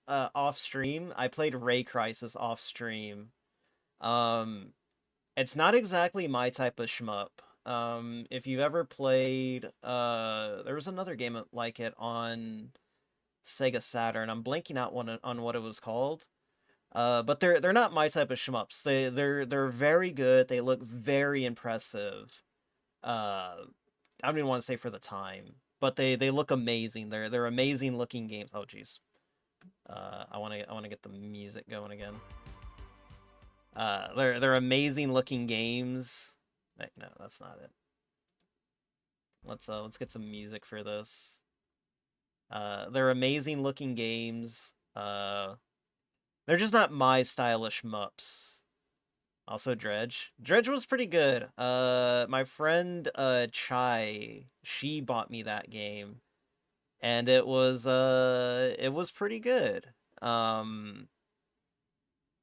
off stream. I played Ray Crisis off stream. Um, it's not exactly my type of shmup. If you've ever played, there was another game like it on Sega Saturn. I'm blanking out on what it was called. But they're not my type of shmups. They're very good. They look very impressive. I don't even want to say for the time, but they look amazing. They're amazing looking games. Oh jeez. I want to get the music going again. They're amazing looking games. Wait, no, that's not it. Let's get some music for this. They're amazing looking games. They're just not my stylish mups. Also Dredge. Dredge was pretty good. My friend Chai, she bought me that game, and it was pretty good. Um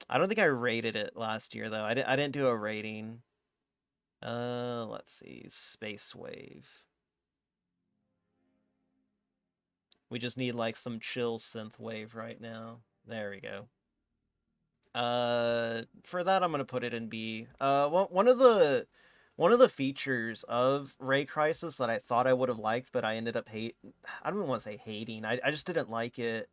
I don't think I rated it last year though. I didn't do a rating. Let's see. Space Wave. We just need like some chill synth wave right now. There we go. For that I'm gonna put it in B. One of the features of Ray Crisis that I thought I would have liked, but I ended up I don't even want to say hating. I just didn't like it.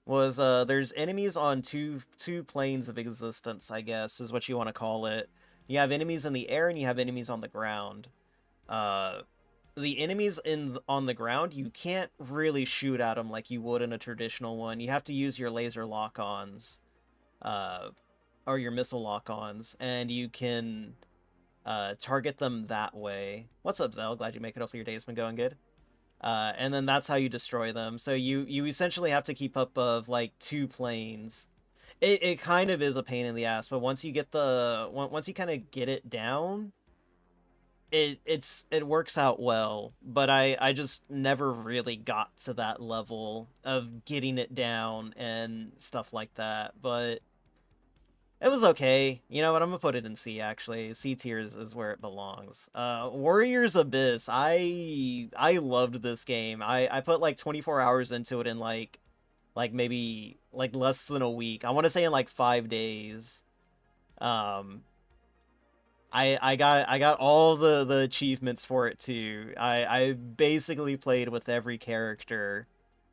Was there's enemies on two planes of existence, I guess, is what you want to call it. You have enemies in the air and you have enemies on the ground. Uh, the enemies on the ground, you can't really shoot at them like you would in a traditional one. You have to use your laser lock-ons, uh, or your missile lock-ons, and you can target them that way. What's up, Zell? Glad you make it. Hopefully your day's been going good. And then that's how you destroy them. So you essentially have to keep up of like two planes. It kind of is a pain in the ass, but once you get once you kind of get it down, it works out well. But I just never really got to that level of getting it down and stuff like that. But it was okay. You know what? I'm gonna put it in C actually. C tier is where it belongs. Warriors Abyss. I loved this game. I put like 24 hours into it in like maybe like less than a week. I want to say in like 5 days. Um, I got all the achievements for it too. I basically played with every character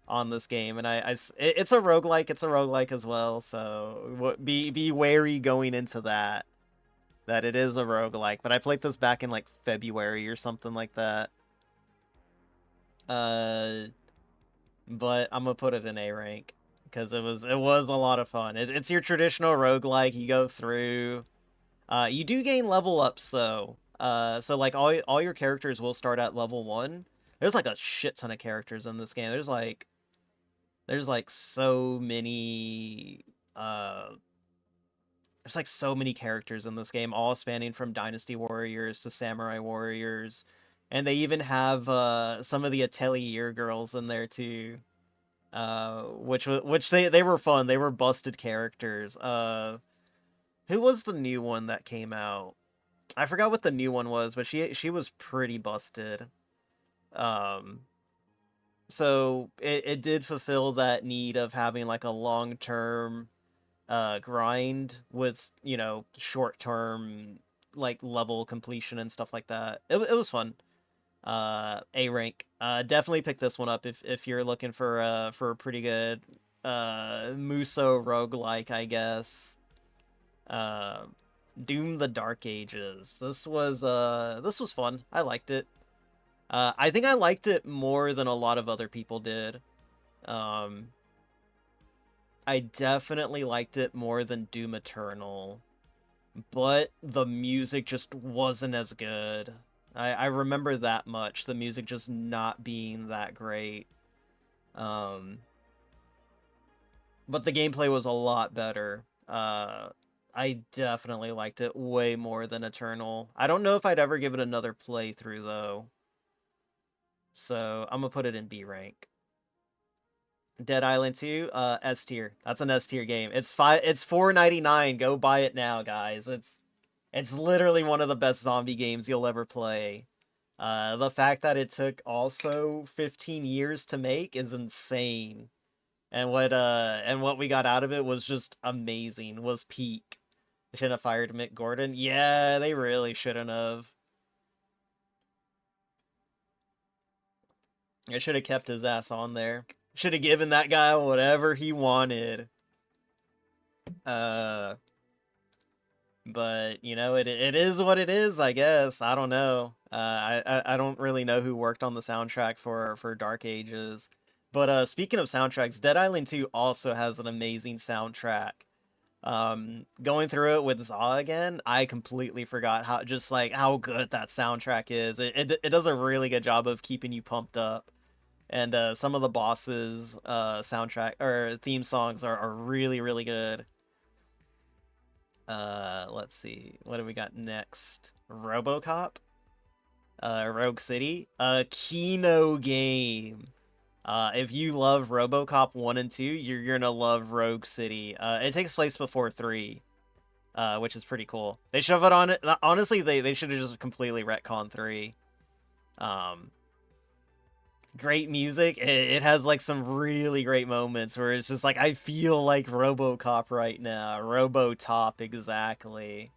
on this game, and it's a roguelike. It's a roguelike as well, so be wary going into that it is a roguelike. But I played this back in like February or something like that. Uh, but I'm gonna put it in A rank because it was a lot of fun. It's your traditional roguelike. You go through. You do gain level ups though. So like all your characters will start at level 1. There's like a shit ton of characters in this game. There's like so many there's like so many characters in this game, all spanning from Dynasty Warriors to Samurai Warriors. And they even have some of the Atelier girls in there too. Which they were fun. They were busted characters. Who was the new one that came out? I forgot what the new one was, but she was pretty busted. Um so it did fulfill that need of having like a long-term grind with, short-term like level completion and stuff like that. It was fun. A rank. Definitely pick this one up if you're looking for a pretty good Muso roguelike, I guess. Uh Doom the Dark Ages. This was fun. I liked it. I think I liked it more than a lot of other people did. Um, I definitely liked it more than Doom Eternal, but the music just wasn't as good. I remember that much. The music just not being that great. Um, but the gameplay was a lot better. I definitely liked it way more than Eternal. I don't know if I'd ever give it another playthrough though. So I'm gonna put it in B rank. Dead Island 2, S tier. That's an S tier game. It's 4.99. Go buy it now, guys. It's literally one of the best zombie games you'll ever play. The fact that it took also 15 years to make is insane. and what we got out of it was just amazing. Was peak. They should have fired Mick Gordon. Yeah, they really shouldn't have. They should have kept his ass on there. Should have given that guy whatever he wanted. Uh, but you know, it is what it is. I guess I don't know. I don't really know who worked on the soundtrack for Dark Ages. But speaking of soundtracks, Dead Island 2 also has an amazing soundtrack. Going through it with Zaw again, I completely forgot how just like how good that soundtrack is. It does a really good job of keeping you pumped up. And some of the bosses soundtrack or theme songs are really really good. Let's see. What do we got next? RoboCop? Rogue City? A Kino game. If you love RoboCop 1 and 2, you're gonna love Rogue City. It takes place before 3, which is pretty cool. They shove it on it. Honestly, they should have just completely retconned 3. Great music. It has like some really great moments where it's just like I feel like RoboCop right now. RoboTop exactly.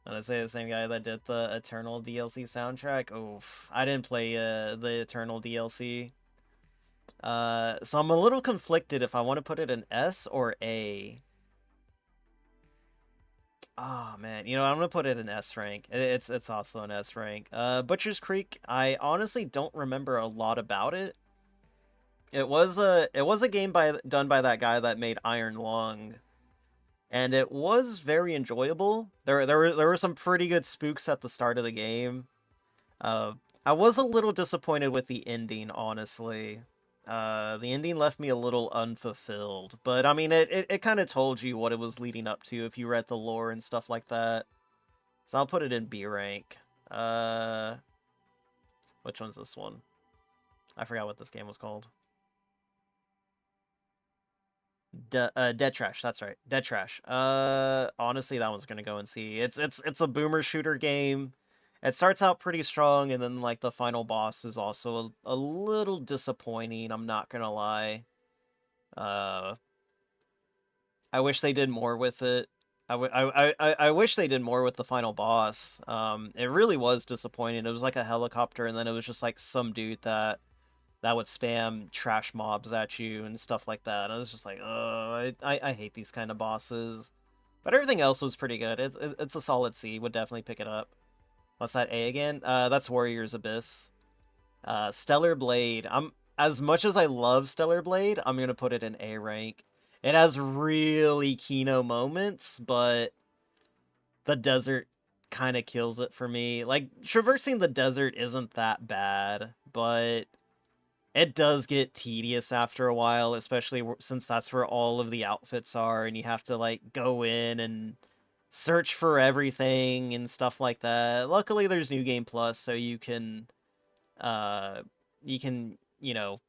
And I say the same guy that did the Eternal DLC soundtrack. Oof, I didn't play the Eternal DLC. So I'm a little conflicted if I want to put it in S or A. Oh man, you know, I'm gonna put it in S rank. It's also an S rank. Butcher's Creek, I honestly don't remember a lot about it. It was a game done by that guy that made Iron Lung, and it was very enjoyable. There were some pretty good spooks at the start of the game. Uh, I was a little disappointed with the ending, honestly. The ending left me a little unfulfilled, but I mean, it kind of told you what it was leading up to if you read the lore and stuff like that. So I'll put it in B rank. Uh, which one's this one? I forgot what this game was called. Dead Trash. That's right, Dead Trash. Honestly, that one's gonna go and see. It's a boomer shooter game. It starts out pretty strong, and then like the final boss is also a little disappointing. I'm not gonna lie. Uh, I wish they did more with it. I wish they did more with the final boss. It really was disappointing. It was like a helicopter, and then it was just like some dude that would spam trash mobs at you and stuff like that. And I was just like, oh, I hate these kind of bosses. But everything else was pretty good. It's a solid C. Would definitely pick it up. What's that A again? That's Warriors Abyss. Stellar Blade. As much as I love Stellar Blade, I'm gonna put it in A rank. It has really Kino moments, but the desert kind of kills it for me. Like, traversing the desert isn't that bad, but it does get tedious after a while, especially since that's where all of the outfits are, and you have to, like, go in and search for everything and stuff like that. Luckily, there's New Game Plus, so uh, you know,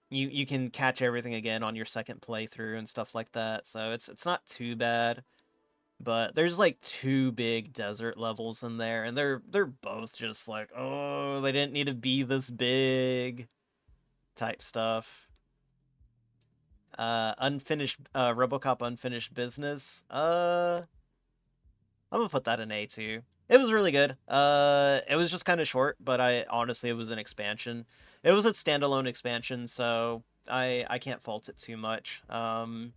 you can catch everything again on your second playthrough and stuff like that, so it's not too bad. But there's like 2 big desert levels in there, and they're both just like, oh, they didn't need to be this big type stuff. Unfinished RoboCop Unfinished Business. I'm gonna put that in A too. It was really good. It was just kind of short, but I honestly it was an expansion. It was a standalone expansion, so I can't fault it too much. The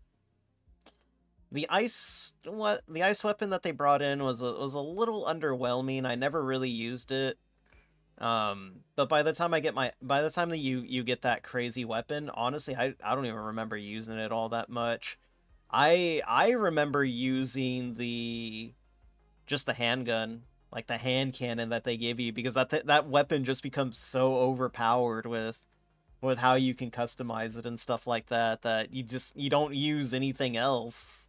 ice weapon that they brought in was a little underwhelming. I never really used it. But by the time that you get that crazy weapon, honestly, I don't even remember using it all that much. I remember using just the handgun, like the hand cannon that they give you, because that weapon just becomes so overpowered with how you can customize it and stuff like that that you don't use anything else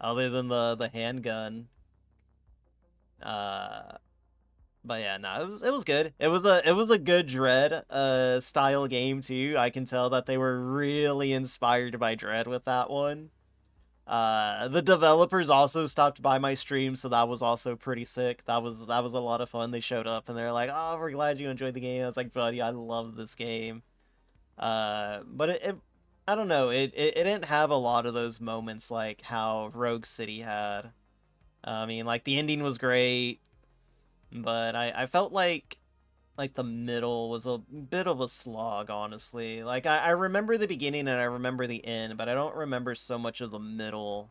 other than the handgun. Uh, but yeah, no, it was good. It was a good Dread style game too. I can tell that they were really inspired by Dread with that one. The developers also stopped by my stream, so that was also pretty sick. That was a lot of fun. They showed up and they're like, "Oh, we're glad you enjoyed the game." I was like, "Buddy, I love this game." But I don't know, it didn't have a lot of those moments like how Rogue City had. I mean, like the ending was great, but I felt like the middle was a bit of a slog, honestly. Like I remember the beginning and I remember the end, but I don't remember so much of the middle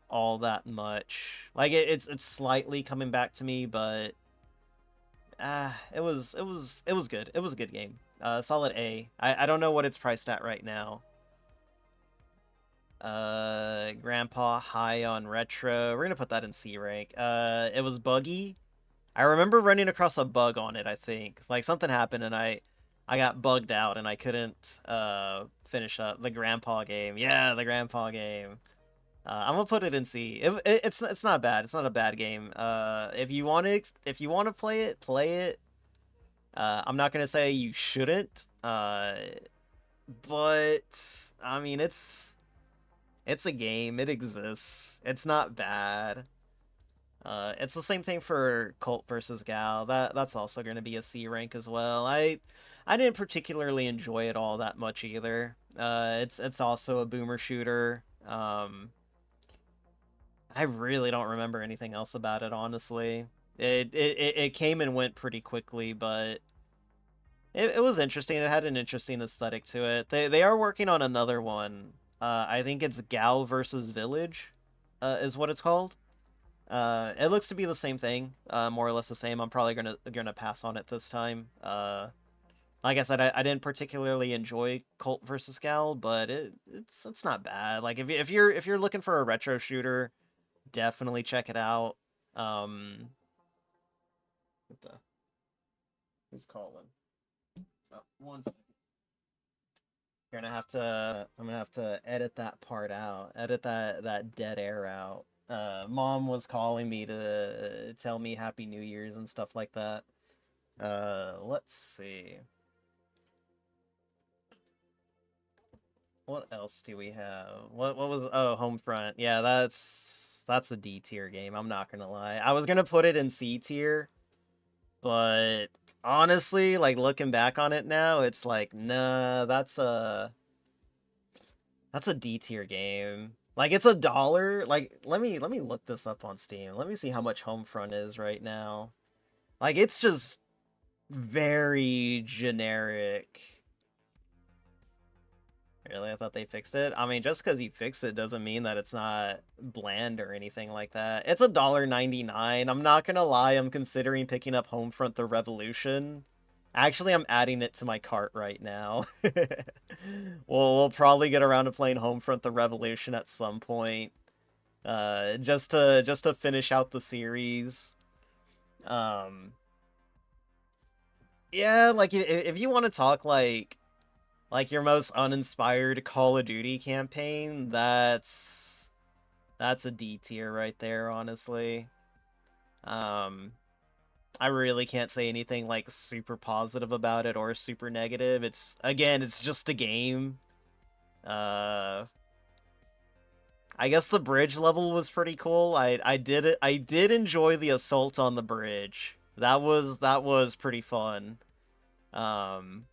all that much. Like it's slightly coming back to me, but it was good. It was a good game. Solid A. I don't know what it's priced at right now. Grandpa high on retro. We're gonna put that in C rank. It was buggy. I remember running across a bug on it, I think. Like something happened and I got bugged out and I couldn't finish up the grandpa game. Yeah, the grandpa game. I'm gonna put it in C. It's not bad. It's not a bad game. If you want to play it, play it. I'm not gonna say you shouldn't. But I mean it's a game. It exists. It's not bad. It's the same thing for Colt versus Gal. That's also going to be a C rank as well. I didn't particularly enjoy it all that much either. It's also a boomer shooter. I really don't remember anything else about it, honestly. It came and went pretty quickly, but it was interesting. It had an interesting aesthetic to it. They are working on another one. I think it's Gal versus Village, is what it's called. It looks to be the same thing, more or less the same. I'm probably gonna pass on it this time. Like I said, I didn't particularly enjoy Colt versus Gal, but it's not bad. Like if you're looking for a retro shooter, definitely check it out. What the? Who's calling? Oh, 1 second. I'm gonna have to edit that part out. Edit that dead air out. Mom was calling me to tell me Happy New Year's and stuff like that. Let's see. What else do we have? What was Homefront? Yeah, that's a D tier game. I'm not gonna lie. I was gonna put it in C tier, but honestly, like looking back on it now, it's like nah, that's a D tier game. Like it's $1. Like let me look this up on Steam. Let me see how much Homefront is right now. Like it's just very generic. Really, I thought they fixed it. I mean, just because you fixed it doesn't mean that it's not bland or anything like that. It's $1.99. I'm not gonna lie, I'm considering picking up Homefront: The Revolution. Actually, I'm adding it to my cart right now. We'll probably get around to playing Homefront: The Revolution at some point. Just to finish out the series. Um, yeah, like if you want to talk like your most uninspired Call of Duty campaign, that's a D tier right there, honestly. Um, I really can't say anything like super positive about it or super negative. It's again, it's just a game. Uh, I guess the bridge level was pretty cool. I did enjoy the assault on the bridge. That was pretty fun. Um,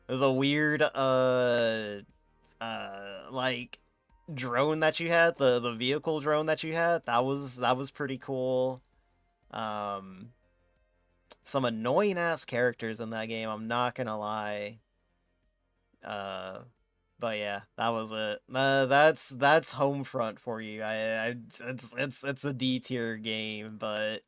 the weird like drone that you had, the vehicle drone that you had, that was pretty cool. Um, some annoying ass characters in that game, I'm not gonna lie. Uh, but yeah, that was it. That's Homefront for you. It's a D tier game, but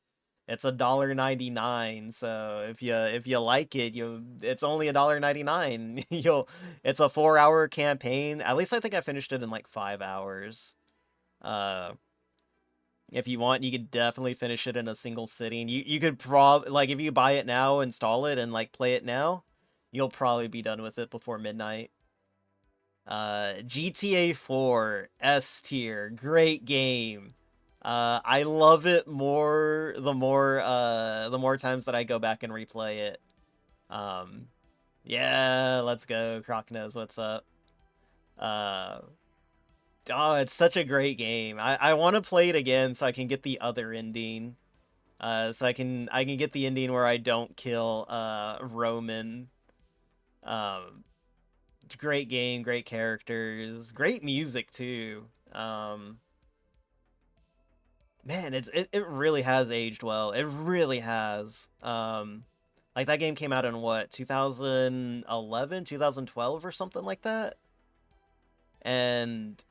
it's $1.99. So if you like it, it's only $1.99. It's a 4 hour campaign. At least I think I finished it in like 5 hours. Uh, if you want, you could definitely finish it in a single sitting. You could like if you buy it now, install it, and like play it now, you'll probably be done with it before midnight. GTA 4 S tier, great game. I love it more the more times that I go back and replay it. Um, yeah, let's go. Croc knows what's up. Uh, oh, it's such a great game. I want to play it again so I can get the other ending. So I can get the ending where I don't kill Roman. Um, Great game, great characters, great music too. Man, it really has aged well. It really has. Like that game came out in what, 2011, 2012 or something like that? And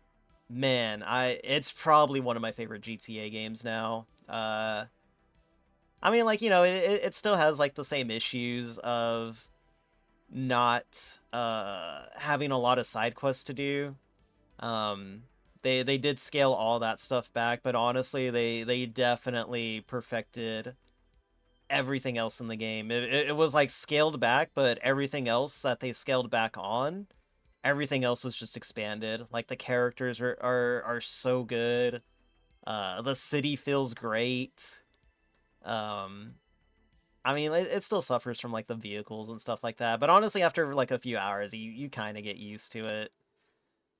man, it's probably one of my favorite GTA games now. I mean, like, it still has like the same issues of not having a lot of side quests to do. Um, they did scale all that stuff back, but honestly, they definitely perfected everything else in the game. It was like scaled back, but everything else that they scaled back on, everything else was just expanded. Like the characters are so good. The city feels great. Um, I mean, it still suffers from like the vehicles and stuff like that, but honestly, after like a few hours, you kind of get used to it.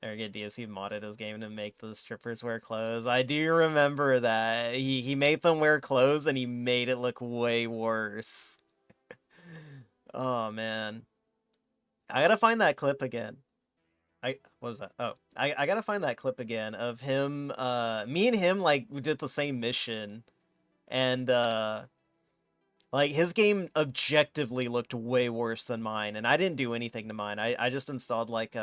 Or get DSP modded his game to make the strippers wear clothes. I do remember that. He made them wear clothes and he made it look way worse. Oh man. I gotta find that clip again. What was that? Oh, I gotta find that clip again of him, me and him like we did the same mission, and like his game objectively looked way worse than mine, and I didn't do anything to mine. I just installed like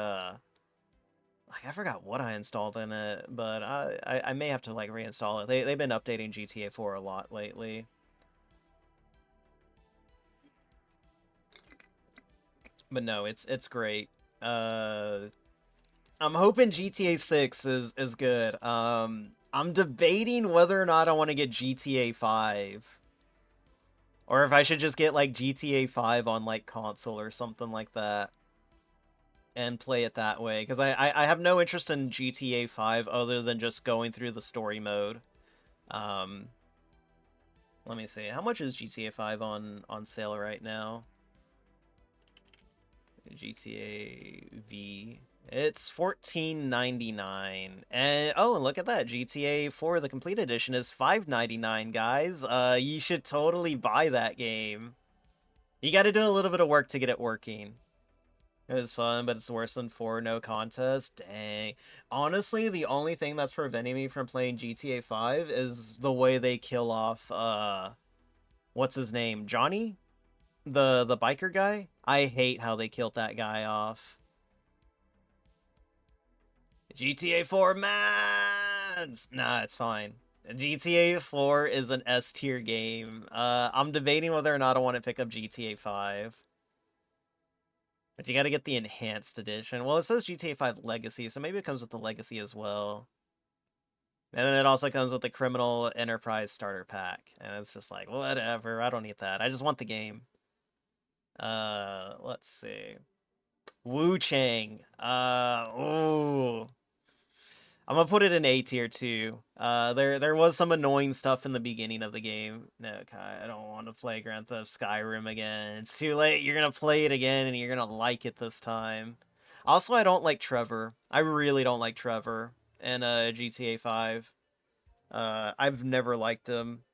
I forgot what I installed in it, but I may have to like reinstall it. They've been updating GTA 4 a lot lately. But no, it's great. I'm hoping GTA 6 is good. I'm debating whether or not I want to get GTA 5 or if I should just get like GTA 5 on like console or something like that and play it that way, because I have no interest in GTA 5 other than just going through the story mode. Um, Let me see. How much is GTA 5 on sale right now? GTA V. It's $14.99. And oh, and look at that. GTA 4 the complete edition is $5.99, guys. You should totally buy that game. You got to do a little bit of work to get it working. It was fun, but it's worse than 4 no contest. Dang. Honestly, the only thing that's preventing me from playing GTA 5 is the way they kill off what's his name? Johnny? The biker guy? I hate how they killed that guy off. GTA 4 Mads! Nah, it's fine. GTA 4 is an S tier game. I'm debating whether or not I want to pick up GTA 5. But you gotta get the enhanced edition. Well, it says GTA 5 Legacy, so maybe it comes with the Legacy as well. And then it also comes with the Criminal Enterprise Starter Pack. And it's just like, whatever, I don't need that. I just want the game. Let's see. Wu Chang. Ooh. I'm gonna put it in A tier too. There was some annoying stuff in the beginning of the game. No, Kai, I don't want to play Grand Theft Skyrim again. It's too late. You're gonna play it again, and you're gonna like it this time. Also, I don't like Trevor. I really don't like Trevor in GTA 5. I've never liked him.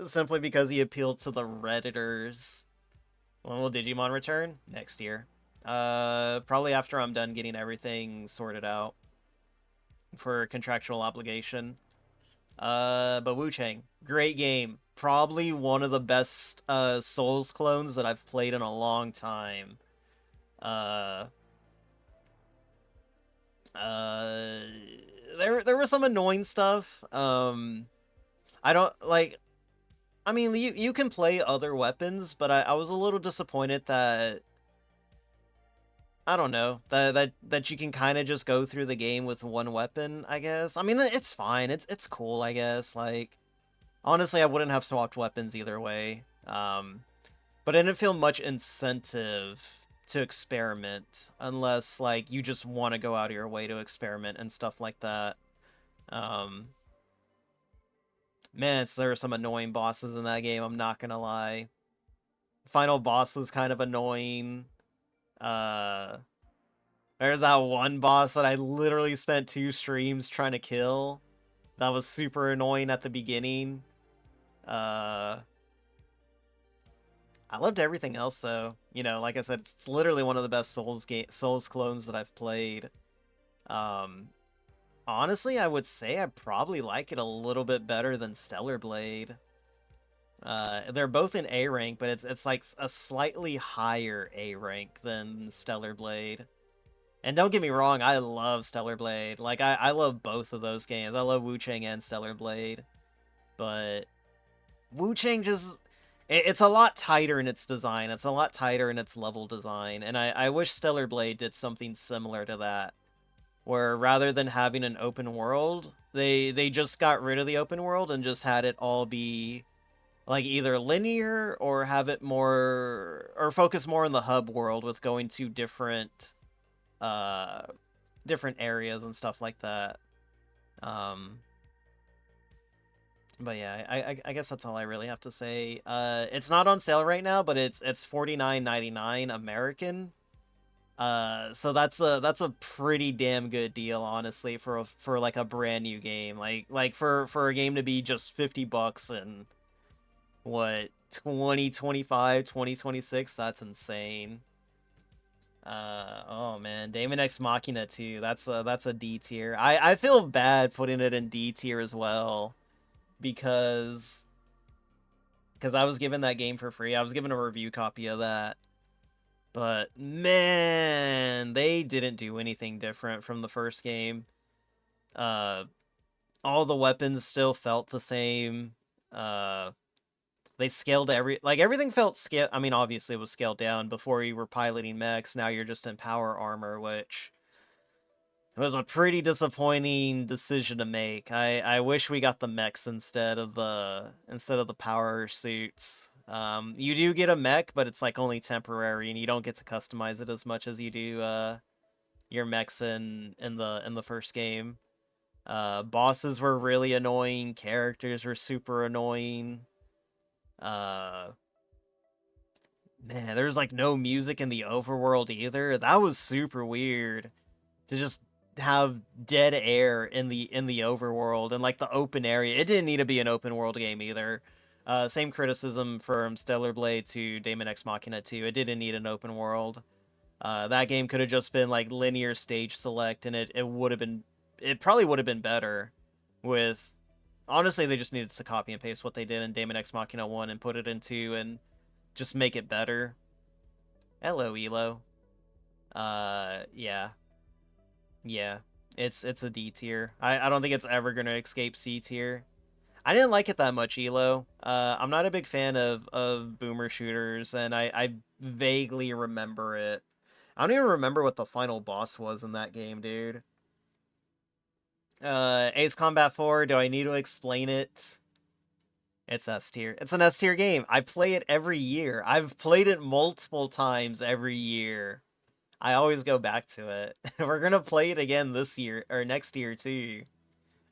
Simply because he appealed to the Redditors. When will Digimon return? Next year. Probably after I'm done getting everything sorted out for contractual obligation. But Wu Chang, great game. Probably one of the best Souls clones that I've played in a long time. Uh, there was some annoying stuff. I don't like. I mean, you can play other weapons, but I was a little disappointed that I don't know that you can kind of just go through the game with one weapon. I guess. I mean, it's fine. It's cool. I guess. Like, honestly, I wouldn't have swapped weapons either way. But I didn't feel much incentive to experiment unless like you just want to go out of your way to experiment and stuff like that. Um, Man, there were some annoying bosses in that game. I'm not gonna lie. Final boss was kind of annoying. Uh, there's that one boss that I literally spent 2 streams trying to kill. That was super annoying at the beginning. Uh, I loved everything else though. You know, like I said, it's literally one of the best Souls clones that I've played. Um, Honestly, I would say I probably like it a little bit better than Stellar Blade. They're both in A rank, but it's like a slightly higher A rank than Stellar Blade. And don't get me wrong, I love Stellar Blade. Like I love both of those games. I love Wu Chang and Stellar Blade, but Wu Chang just it's a lot tighter in its design. It's a lot tighter in its level design, and I wish Stellar Blade did something similar to that, where rather than having an open world, they just got rid of the open world and just had it all be like either linear or have it more or focus more on the hub world with going to uh different areas and stuff like that. Um but yeah, I guess that's all I really have to say. It's not on sale right now, but it's $49.99 American. So that's a pretty damn good deal, honestly, for like a brand new game. Like for a game to be just $50 and what 2025 2026, that's insane. Oh man, Daemon X Machina too. That's a D tier. I feel bad putting it in D tier as well because I was given that game for free. I was given a review copy of that. But man, they didn't do anything different from the first game. Uh all the weapons still felt the same. Uh they scaled everything felt scale. I mean, obviously it was scaled down. Before you were piloting mechs, now you're just in power armor, which was a pretty disappointing decision to make. I wish we got the mechs instead of the power suits. You do get a mech, but it's like only temporary, and you don't get to customize it as much as you do your mechs in the first game. Bosses were really annoying. Characters were super annoying. Uh, Man, there's like no music in the overworld either. That was super weird to just have dead air in the overworld and like the open area. It didn't need to be an open world game either. Same criticism from Stellar Blade to Daemon X Machina 2. It didn't need an open world. That game could have just been like linear stage select, and it probably would have been better with. Honestly, they just needed to copy and paste what they did in Daemon X Machina 1 and put it into and just make it better. Hello, Elo. Yeah. Yeah. It's a D tier. I don't think it's ever gonna escape C tier. I didn't like it that much, Elo. I'm not a big fan of boomer shooters, and I vaguely remember it. I don't even remember what the final boss was in that game, dude. Ace Combat 4, do I need to explain it? It's S tier. It's an S tier game. I play it every year. I've played it multiple times every year. I always go back to it. We're gonna play it again this year or next year too.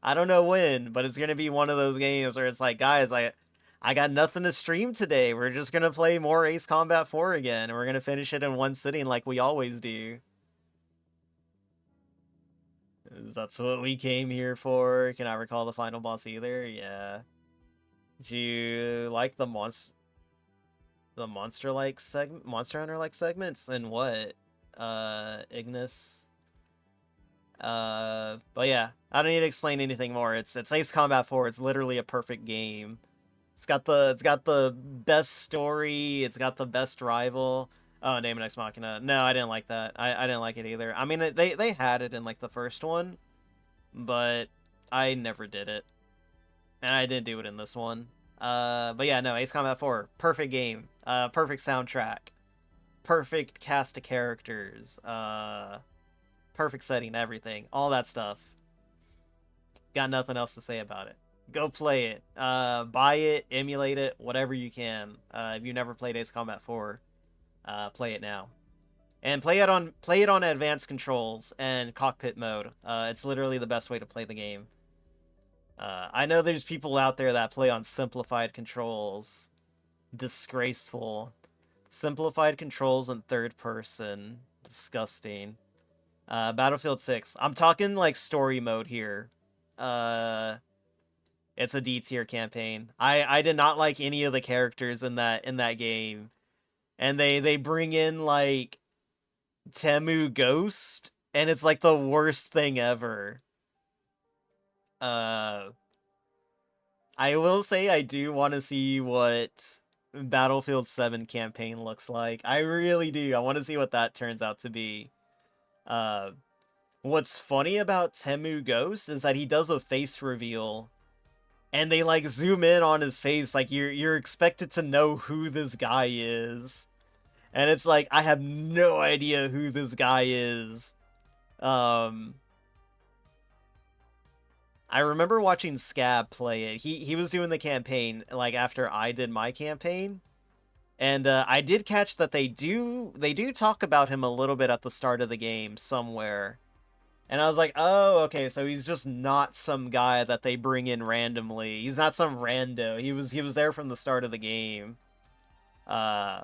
I don't know when, but it's gonna be one of those games where it's like, guys, I got nothing to stream today. We're just gonna play more Ace Combat 4 again, and we're gonna finish it in one sitting like we always do. That's what we came here for. Can I recall the final boss either? Yeah. Do you like the Monster Hunter like segments and what? Ignis. But yeah, I don't need to explain anything more. It's Ace Combat 4. It's literally a perfect game. It's got the best story. It's got the best rival. Oh, Daemon X Machina. No, I didn't like that. I didn't like it either. I mean, they had it in like the first one, but I never did it, and I didn't do it in this one. But yeah, no, Ace Combat 4, perfect game. Perfect soundtrack, perfect cast of characters. Perfect setting, everything, all that stuff. Got nothing else to say about it. Go play it. Buy it, emulate it, whatever you can. If you never played Ace Combat 4, play it now. And play it on advanced controls and cockpit mode. It's literally the best way to play the game. I know there's people out there that play on simplified controls. Disgraceful. Simplified controls in third person. Disgusting. Battlefield 6. I'm talking like story mode here. It's a D tier campaign. I did not like any of the characters in that game. and they bring in like Temu Ghost, and it's like the worst thing ever. Uh, I will say I do want to see what Battlefield 7 campaign looks like. I really do. I want to see what that turns out to be. Uh, what's funny about Temu Ghost is that he does a face reveal, and they like zoom in on his face, like you're expected to know who this guy is, and it's like I have no idea who this guy is. Um, I remember watching Scab play it. He was doing the campaign like after I did my campaign, and I did catch that they do talk about him a little bit at the start of the game somewhere. And I was like, oh, okay, so he's just not some guy that they bring in randomly. He's not some rando. He was there from the start of the game. Uh,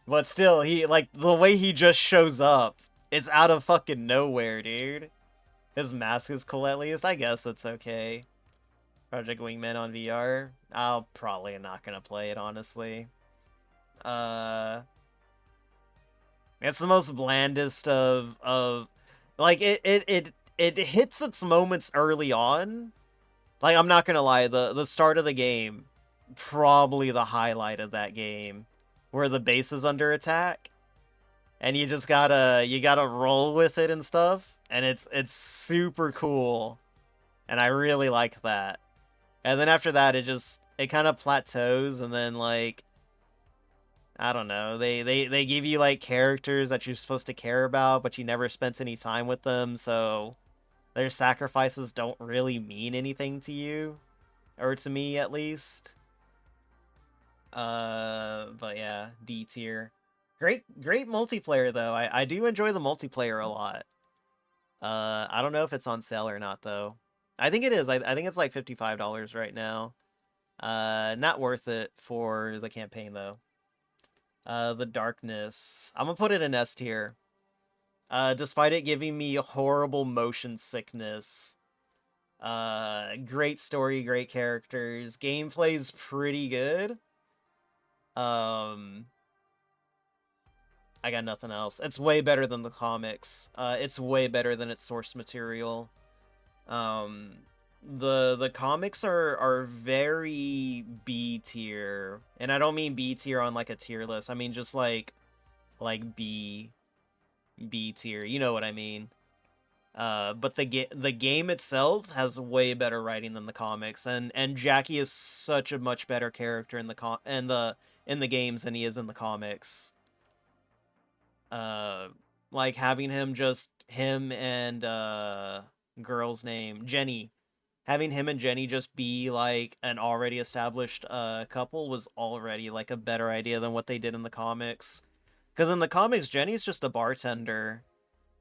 but still, he like the way he just shows up. It's out of fucking nowhere, dude. His mask is cool at least. I guess it's okay. Project Wingman on VR. I'll probably not gonna play it honestly. Uh, it's the most blandest of like it hits its moments early on. Like I'm not gonna lie, the start of the game, probably the highlight of that game, where the base is under attack, and you gotta roll with it and stuff, and it's super cool, and I really like that. And then after that, it kind of plateaus, and then like I don't know, they give you like characters that you're supposed to care about, but you never spent any time with them, so their sacrifices don't really mean anything to you, or to me at least. But yeah, D tier. Great multiplayer though. I do enjoy the multiplayer a lot. I don't know if it's on sale or not though. I think it is. I think it's like $55 right now. Not worth it for the campaign though. The Darkness. I'm gonna put it in S tier. Despite it giving me horrible motion sickness. Great story, great characters. Gameplay's pretty good. Um, I got nothing else. It's way better than the comics. It's way better than its source material. Um, the comics are very B tier, and I don't mean B tier on like a tier list. I mean just like B tier. You know what I mean? But the game itself has way better writing than the comics, and Jackie is such a much better character in the games than he is in the comics. Uh, like having him and girl's name Jenny, having him and Jenny just be like an already established couple was already like a better idea than what they did in the comics. Because in the comics, Jenny's just a bartender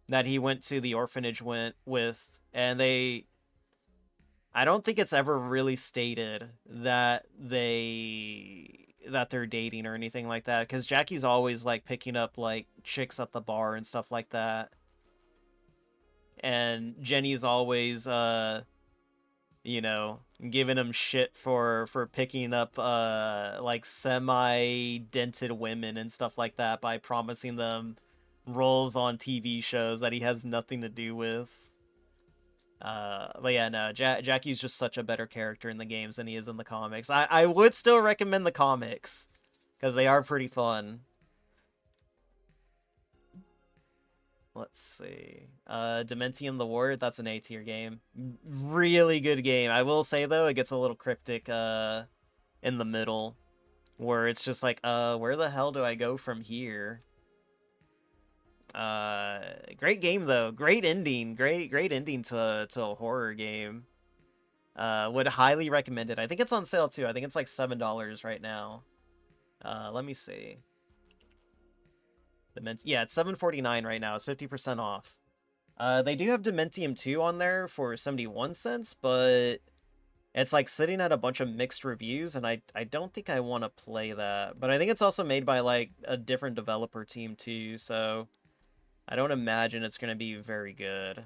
that he went to the orphanage with, and I don't think it's ever really stated that they're dating or anything like that, because Jackie's always like picking up like chicks at the bar and stuff like that, and Jenny's always you know, giving him shit for picking up like semi dented women and stuff like that by promising them roles on TV shows that he has nothing to do with. But yeah, no, Jackie's just such a better character in the games than he is in the comics. I would still recommend the comics because they are pretty fun. Let's see. Dementium the Ward, that's an A tier game. Really good game. I will say though, it gets a little cryptic in the middle, where it's just like, where the hell do I go from here? Great game though. Great ending. Great ending to a horror game. Would highly recommend it. I think it's on sale too. I think it's like $7 right now. Let me see. Yeah, it's $7.49 right now. It's 50% off. They do have Dementium 2 on there for 71 cents, but it's like sitting at a bunch of mixed reviews, and I don't think I want to play that. But I think it's also made by like a different developer team too, so I don't imagine it's gonna be very good.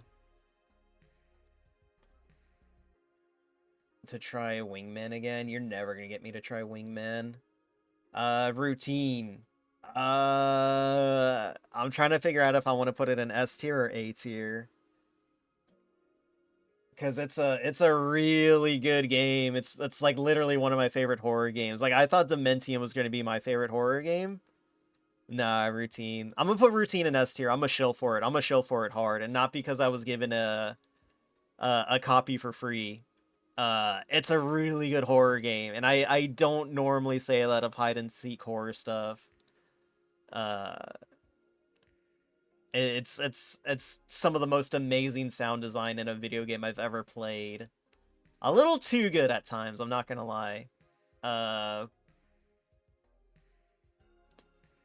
To try Wingman again? You're never gonna get me to try Wingman. Routine. I'm trying to figure out if I want to put it in S tier or A tier. Because it's a really good game. It's like literally one of my favorite horror games. Like I thought Dementium was going to be my favorite horror game. Nah, Routine. I'm gonna put Routine in S tier. I'm gonna shill for it. I'm gonna shill for it hard, and not because I was given a copy for free. It's a really good horror game, and I don't normally say that of hide and seek horror stuff. Uh, it's some of the most amazing sound design in a video game I've ever played. A little too good at times, I'm not gonna lie. Uh,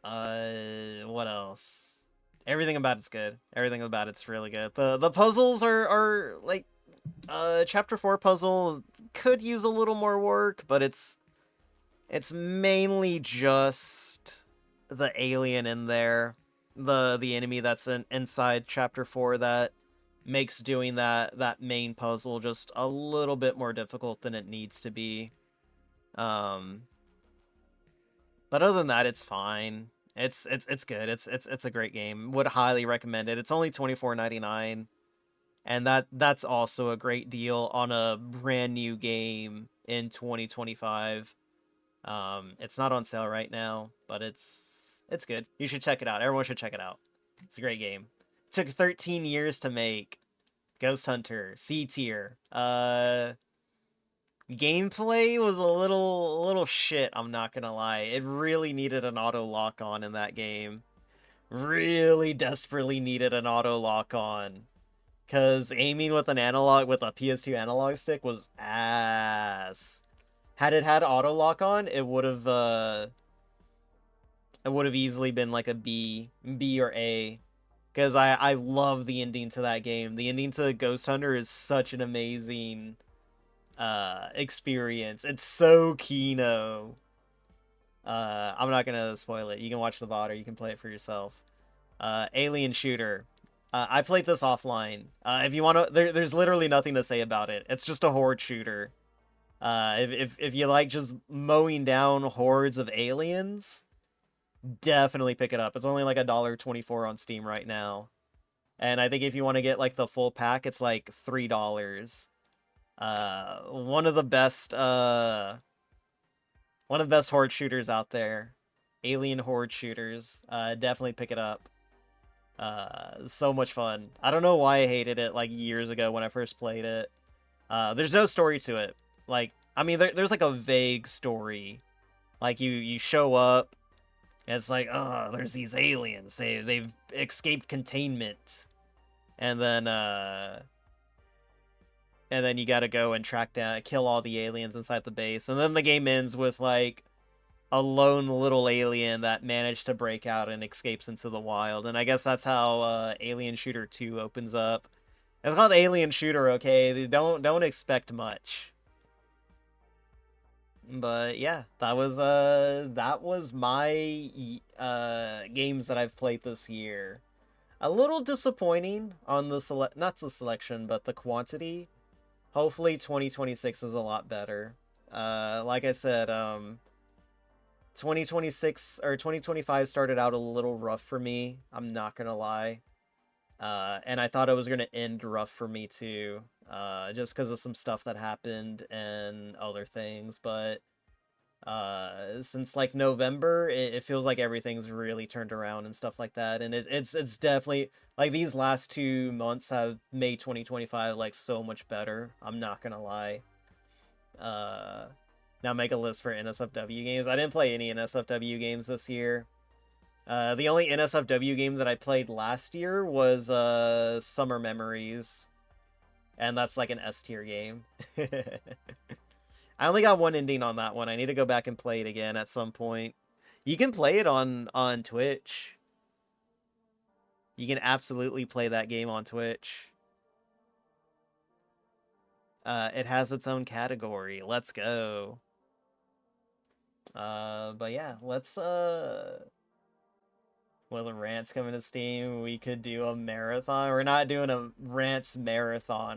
what else? Everything about it's good. Everything about it's really good. The puzzles are like chapter 4 puzzle could use a little more work, but it's mainly just the alien in there, the enemy that's inside chapter 4 that makes doing that main puzzle just a little bit more difficult than it needs to be. Um but other than that, it's fine. It's good. It's a great game. Would highly recommend it. It's only $24.99, and that's also a great deal on a brand new game in 2025. It's not on sale right now, but it's good. You should check it out. Everyone should check it out. It's a great game. It took 13 years to make. Ghost Hunter, C tier. Gameplay was a little shit, I'm not gonna lie. It really needed an auto lock on in that game. Really desperately needed an auto lock on. Cause aiming with a PS2 analog stick was ass. Had it had auto lock on, it would have easily been like a B or A. Because I love the ending to that game. The ending to Ghost Hunter is such an amazing experience. It's so Kino. I'm not gonna spoil it. You can watch the VOD or you can play it for yourself. Alien Shooter. I played this offline. If you want to, there's literally nothing to say about it. It's just a horde shooter. If you like just mowing down hordes of aliens, definitely pick it up. It's only like $1.24 on Steam right now, and I think if you want to get like the full pack, it's like $3. One of the best horde shooters out there, alien horde shooters. Definitely pick it up. So much fun. I don't know why I hated it like years ago when I first played it. There's no story to it. Like, I mean, there's like a vague story. Like you show up, and it's like, oh, there's these aliens. They've escaped containment, and then you gotta go and track down, kill all the aliens inside the base, and then the game ends with like a lone little alien that managed to break out and escapes into the wild. And I guess that's how Alien Shooter 2 opens up. It's called Alien Shooter, okay? Don't expect much. But yeah, that was my games that I've played this year. A little disappointing on the not the selection, but the quantity. Hopefully 2026 is a lot better. Like I said, 2026 or 2025 started out a little rough for me. I'm not gonna lie. And I thought it was gonna end rough for me too. Just because of some stuff that happened and other things. But since like November, it feels like everything's really turned around and stuff like that. And it's definitely like these last 2 months have made 2025 like so much better. I'm not gonna lie. Uh, Now make a list for NSFW games. I didn't play any NSFW games this year. The only NSFW game that I played last year was Summer Memories, and that's like an S tier game. I only got one ending on that one. I need to go back and play it again at some point. You can play it on Twitch. You can absolutely play that game on Twitch. It has its own category. Let's go. But yeah, let's well, the rants coming to Steam, we could do a marathon. We're not doing a rants marathon.